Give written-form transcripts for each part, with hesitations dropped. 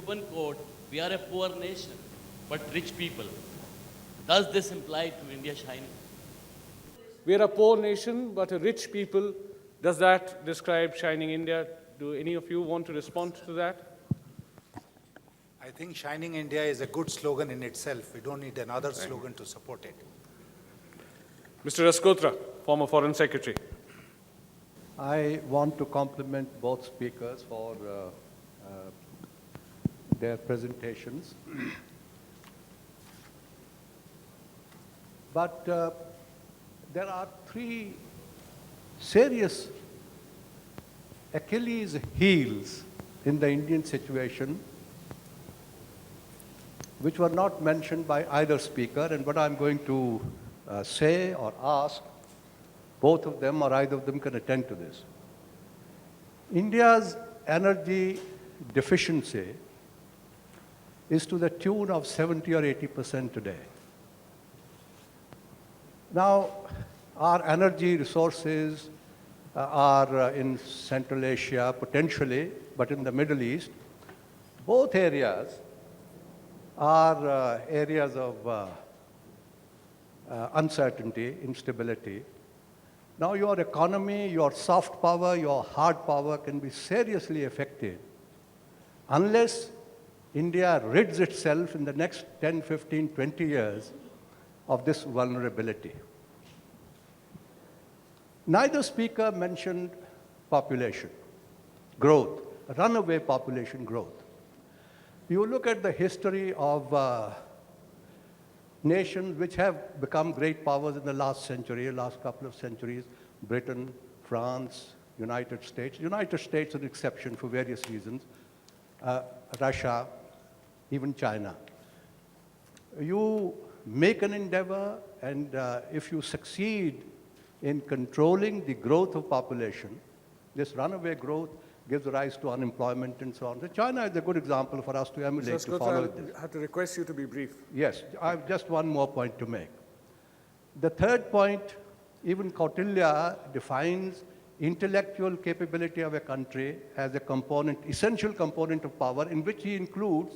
open quote, we are a poor nation, but rich people. Does this imply to India shining? We are a poor nation, but a rich people. Does that describe shining India? Do any of you want to respond to that? I think Shining India is a good slogan in itself. We don't need another slogan to support it. Mr. Raskotra, former Foreign Secretary. I want to compliment both speakers for their presentations. But there are three serious Achilles heels in the Indian situation which were not mentioned by either speaker, and what I'm going to say or ask, both of them or either of them can attend to this. India's energy deficiency is to the tune of 70 or 80% today. Now, our energy resources are in Central Asia, potentially, but in the Middle East. Both areas are areas of uncertainty, instability. Now your economy, your soft power, your hard power can be seriously affected unless India rids itself in the next 10, 15, 20 years of this vulnerability. Neither speaker mentioned population growth, runaway population growth. You look at the history of nations which have become great powers in the last century, last couple of centuries, Britain, France, United States. United States is an exception for various reasons, Russia, even China. You make an endeavor, and if you succeed in controlling the growth of population, this runaway growth gives rise to unemployment and so on. So China is a good example for us to emulate, to follow this. I have to request you to be brief. Yes, I have just one more point to make. The third point, even Kautilya defines intellectual capability of a country as a component, essential component of power, in which he includes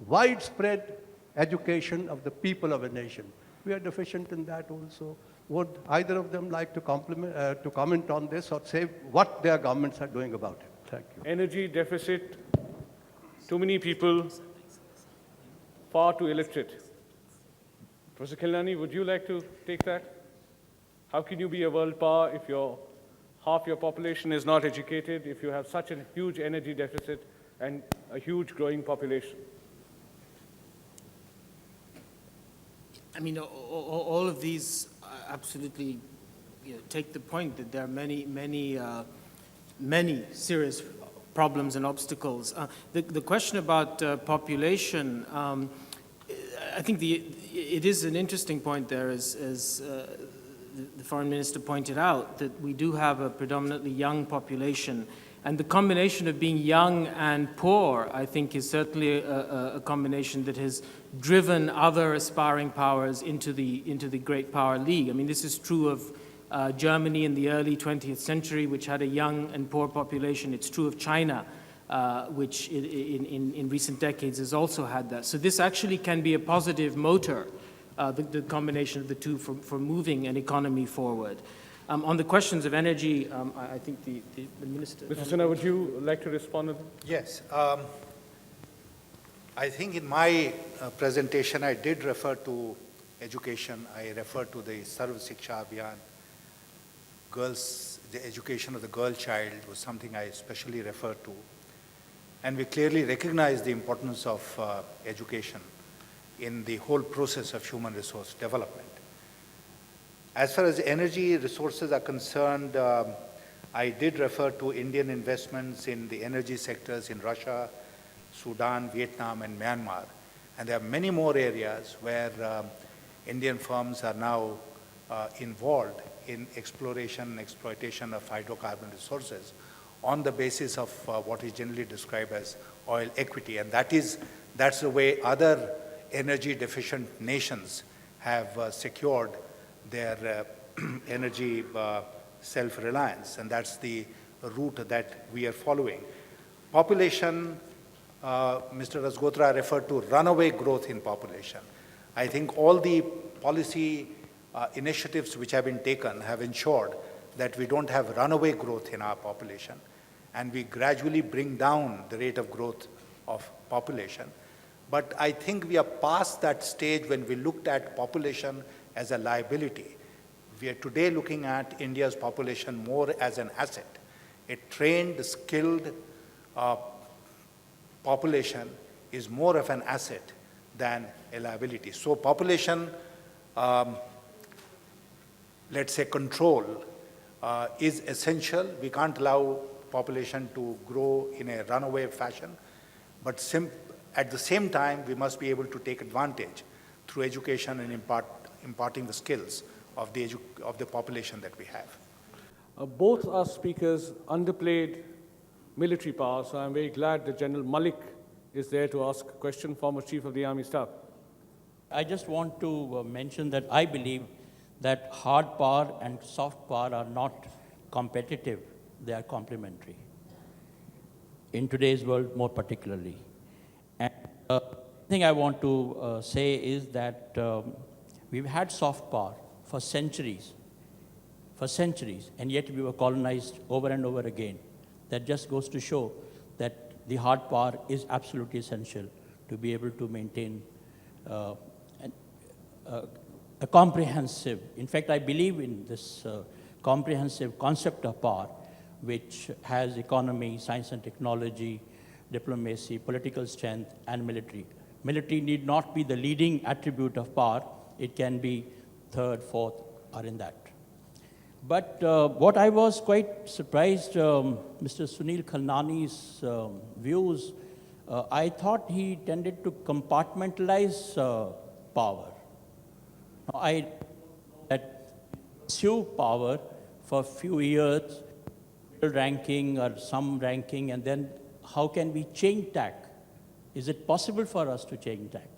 widespread education of the people of a nation. We are deficient in that also. Would either of them like to comment on this or say what their governments are doing about it? Thank you. Energy deficit, too many people, far too illiterate. Professor Khilnani, would you like to take that? How can you be a world power if half your population is not educated, if you have such a huge energy deficit and a huge growing population? I mean, all of these absolutely take the point that there are many serious problems and obstacles. The question about population, I think it is an interesting point there, as the Foreign Minister pointed out, that we do have a predominantly young population. And the combination of being young and poor, I think, is certainly a combination that has driven other aspiring powers into the great power league. I mean, this is true of Germany in the early 20th century, which had a young and poor population. It's true of China, which in recent decades has also had that. So this actually can be a positive motor, the combination of the two for moving an economy forward. On the questions of energy, I think the Minister... Mr. Sinha, would you like to respond to that? Yes. I think in my presentation, I did refer to education. I referred to the Sarv Shiksha Abhiyan. The education of the girl child was something I especially referred to. And we clearly recognize the importance of education in the whole process of human resource development. As far as energy resources are concerned, I did refer to Indian investments in the energy sectors in Russia, Sudan, Vietnam, and Myanmar. And there are many more areas where Indian firms are now involved in exploration and exploitation of hydrocarbon resources on the basis of what is generally described as oil equity. And that's the way other energy deficient nations have secured their energy self-reliance, and that's the route that we are following. Population, Mr. Rasgotra referred to runaway growth in population. I think all the policy initiatives which have been taken have ensured that we don't have runaway growth in our population, and we gradually bring down the rate of growth of population. But I think we are past that stage when we looked at population as a liability. We are today looking at India's population more as an asset. A trained, skilled population is more of an asset than a liability. So population, let's say, control is essential. We can't allow population to grow in a runaway fashion, but at the same time, we must be able to take advantage through education and imparting the skills of the population that we have. Both our speakers underplayed military power, so I'm very glad that General Malik is there to ask a question, former Chief of the Army Staff. I just want to mention that I believe that hard power and soft power are not competitive, they are complementary. In today's world, more particularly. And the thing I want to say is that we've had soft power for centuries, and yet we were colonized over and over again. That just goes to show that the hard power is absolutely essential to be able to maintain a comprehensive, in fact, I believe in this comprehensive concept of power, which has economy, science and technology, diplomacy, political strength, and military. Military need not be the leading attribute of power. It can be third, fourth, or in that. But what I was quite surprised, Mr. Sunil Khilnani's views, I thought he tended to compartmentalize power. I that pursue power for a few years, ranking or some ranking, and then how can we change tack? Is it possible for us to change tack?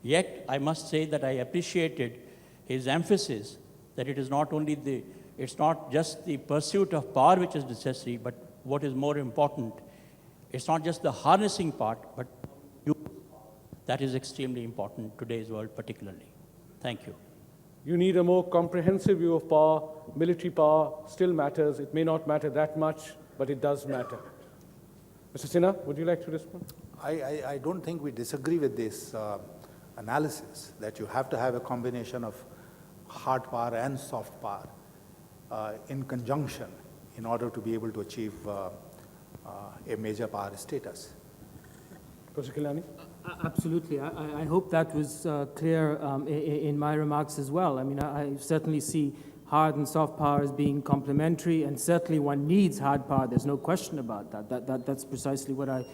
Yet, I must say that I appreciated his emphasis that it is not only it's not just the pursuit of power which is necessary, but what is more important, it's not just the harnessing part, but that is extremely important in today's world particularly. Thank you. You need a more comprehensive view of power. Military power still matters. It may not matter that much, but it does matter. Mr. Sinha, would you like to respond? I don't think we disagree with this analysis that you have to have a combination of hard power and soft power in conjunction in order to be able to achieve a major power status. Professor Khilnani? Absolutely. I hope that was clear in my remarks as well. I mean, I certainly see hard and soft power as being complementary, and certainly one needs hard power. There's no question about that. That's precisely what I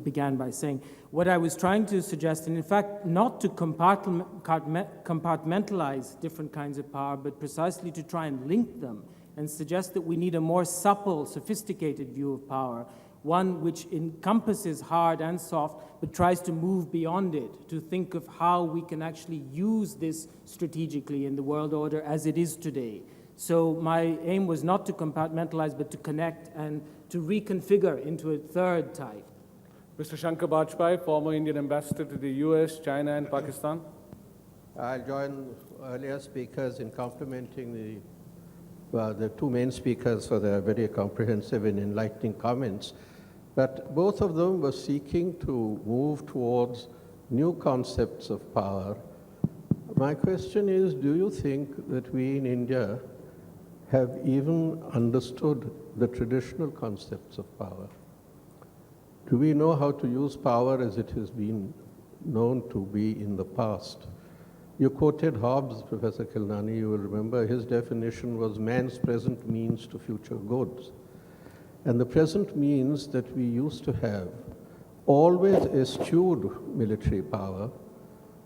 began by saying. What I was trying to suggest, and in fact, not to compartmentalize different kinds of power, but precisely to try and link them and suggest that we need a more supple, sophisticated view of power, one which encompasses hard and soft, but tries to move beyond it, to think of how we can actually use this strategically in the world order as it is today. So my aim was not to compartmentalize, but to connect and to reconfigure into a third type. Mr. Shankar Bajpai, former Indian ambassador to the US, China, and Pakistan. I'll join earlier speakers in complimenting the two main speakers for their very comprehensive and enlightening comments. But both of them were seeking to move towards new concepts of power. My question is, do you think that we in India have even understood the traditional concepts of power? Do we know how to use power as it has been known to be in the past? You quoted Hobbes, Professor Khilnani, you will remember his definition was man's present means to future goods. And the present means that we used to have always eschewed military power,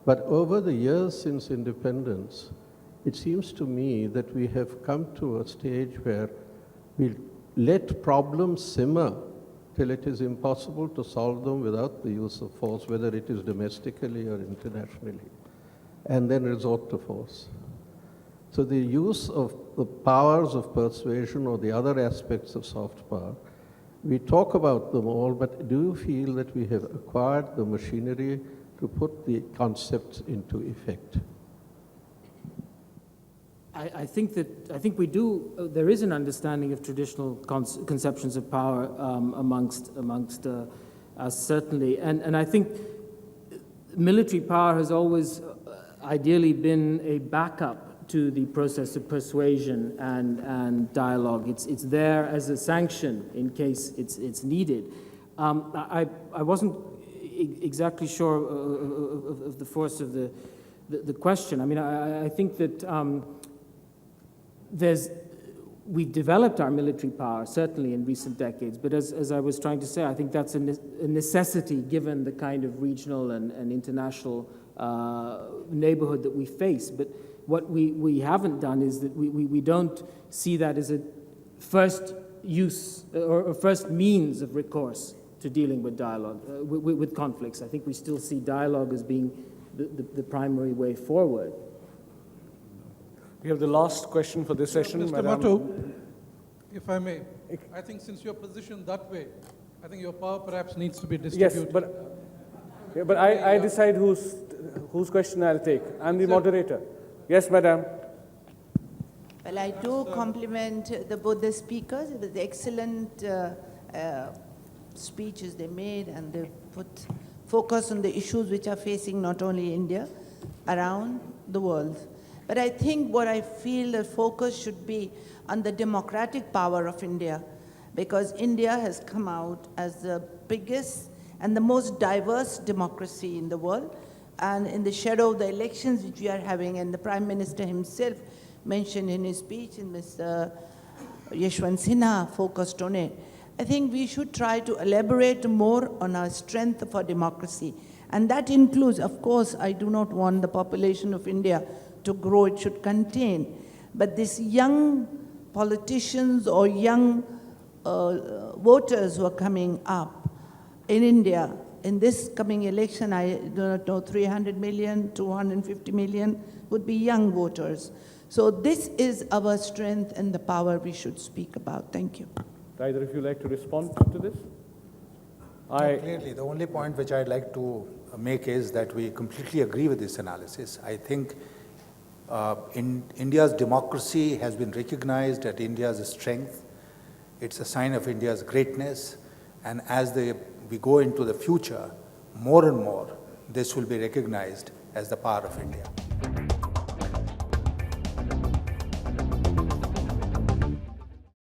but over the years since independence, it seems to me that we have come to a stage where we let problems simmer till it is impossible to solve them without the use of force, whether it is domestically or internationally, and then resort to force. So the use of the powers of persuasion or the other aspects of soft power We talk about them all, but do you feel that we have acquired the machinery to put the concepts into effect? I think we do. There is an understanding of traditional conceptions of power amongst us, certainly, and I think military power has always ideally been a backup to the process of persuasion and dialogue. It's there as a sanction in case it's needed. I wasn't exactly sure of the force of the question. I mean, I think that we've developed our military power, certainly in recent decades, but as I was trying to say, I think that's a necessity given the kind of regional and international neighborhood that we face. But what we haven't done is that we don't see that as a first use or first means of recourse to dealing with dialogue, with conflicts. I think we still see dialogue as being the primary way forward. We have the last question for this session. Mr. Madam. Mattu, if I may, I think since you're positioned that way, I think your power perhaps needs to be distributed. Yes, but I decide whose question I'll take. I'm the moderator. Yes, madam. Well, I do compliment both the speakers. It was excellent speeches they made, and they put focus on the issues which are facing not only India, around the world. But I think what I feel the focus should be on the democratic power of India, because India has come out as the biggest and the most diverse democracy in the world. And in the shadow of the elections which we are having, and the Prime Minister himself mentioned in his speech, and Mr. Yashwant Sinha focused on it, I think we should try to elaborate more on our strength for democracy. And that includes, of course, I do not want the population of India to grow, it should contain. But these young politicians or young voters who are coming up in India, in this coming election, I do not know, 300 million, 250 million would be young voters. So this is our strength and the power we should speak about. Thank you. Either of you like to respond to this? Clearly, the only point which I'd like to make is that we completely agree with this analysis. I think India's democracy has been recognized as India's strength. It's a sign of India's greatness. And as we go into the future, more and more, this will be recognized as the power of India.